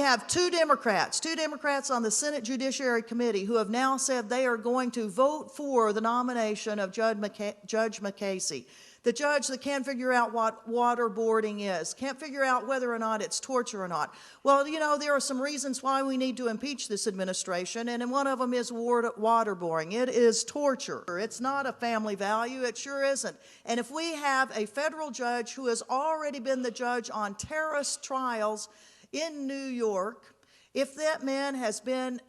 have two Democrats on the Senate Judiciary Committee who have now said they are going to vote for the nomination of Judge Mukasey, the judge that can't figure out what waterboarding is, can't figure out whether or not it's torture or not. Well, you know, there are some reasons why we need to impeach this administration, and one of them is waterboarding. It is torture. It's not a family value. It sure isn't. And if we have a federal judge who has already been the judge on terrorist trials in New York, if that man has been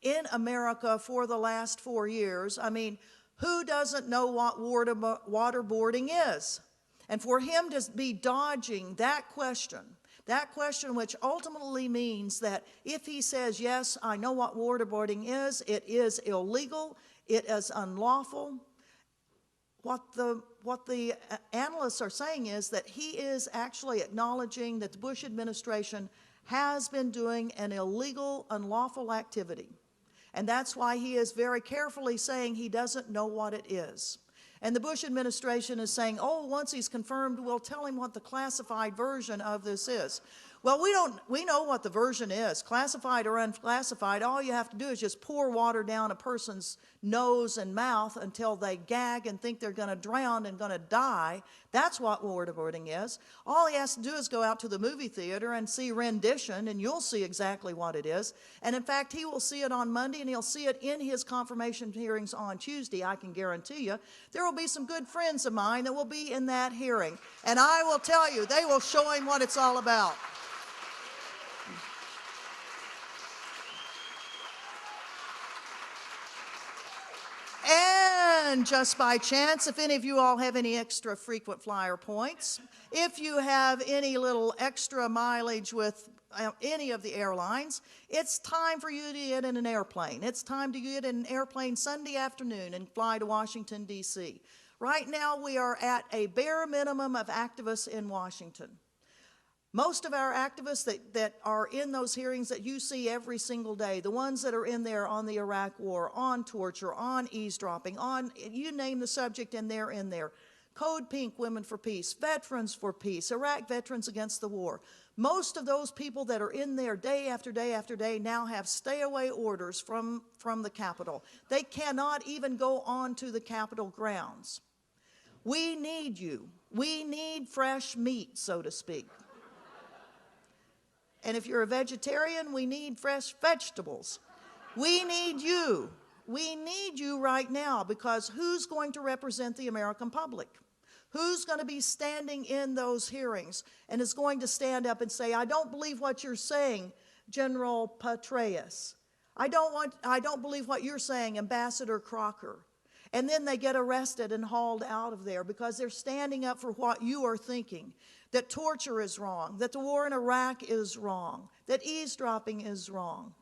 in America for the last 4 years, I mean, who doesn't know what waterboarding is? And for him to be dodging that question which ultimately means that if he says, yes, I know what waterboarding is, it is illegal, it is unlawful, what the analysts are saying is that he is actually acknowledging that the Bush administration has been doing an illegal, unlawful activity. And that's why he is very carefully saying he doesn't know what it is. And the Bush administration is saying, oh, once he's confirmed, we'll tell him what the classified version of this is. Well, we know what the version is, classified or unclassified. All you have to do is just pour water down a person's nose and mouth until they gag and think they're going to drown and going to die. That's what waterboarding is. All he has to do is go out to the movie theater and see rendition, and you'll see exactly what it is. And in fact, he will see it on Monday, and he'll see it in his confirmation hearings on Tuesday, I can guarantee you. There will be some good friends of mine that will be in that hearing. And I will tell you, they will show him what it's all about. And just by chance, if any of you all have any extra frequent flyer points, if you have any little extra mileage with any of the airlines, it's time for you to get in an airplane. It's time to get in an airplane Sunday afternoon and fly to Washington, D.C. Right now, we are at a bare minimum of activists in Washington. Most of our activists that are in those hearings that you see every single day, the ones that are in there on the Iraq War, on torture, on eavesdropping, on, you name the subject and they're in there. Code Pink, Women for Peace, Veterans for Peace, Iraq Veterans Against the War. Most of those people that are in there day after day after day now have stay-away orders from the Capitol. They cannot even go onto the Capitol grounds. We need you. We need fresh meat, so to speak. And if you're a vegetarian, we need fresh vegetables. We need you. We need you right now, because who's going to represent the American public? Who's going to be standing in those hearings and is going to stand up and say, I don't believe what you're saying, General Petraeus. I don't believe what you're saying, Ambassador Crocker. And then they get arrested and hauled out of there because they're standing up for what you are thinking. That torture is wrong, that the war in Iraq is wrong, that eavesdropping is wrong.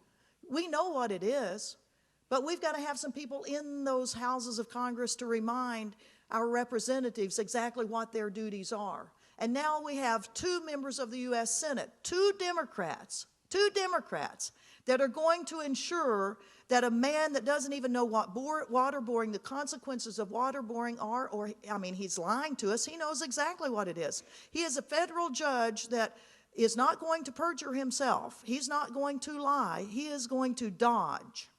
We know what it is, but we've got to have some people in those houses of Congress to remind our representatives exactly what their duties are. And now we have two members of the U.S. Senate, two Democrats that are going to ensure that a man that doesn't even know what waterboarding, the consequences of waterboarding are, or, I mean, he's lying to us. He knows exactly what it is. He is a federal judge that is not going to perjure himself. He's not going to lie. He is going to dodge.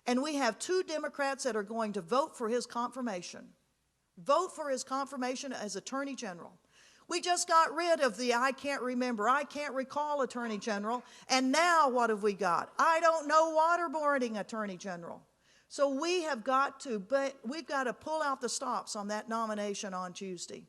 And we have two Democrats that are going to vote for his confirmation. Vote for his confirmation as Attorney General. We just got rid of the I can't recall Attorney General, and now what have we got? I don't know waterboarding Attorney General. So we've got to pull out the stops on that nomination on Tuesday.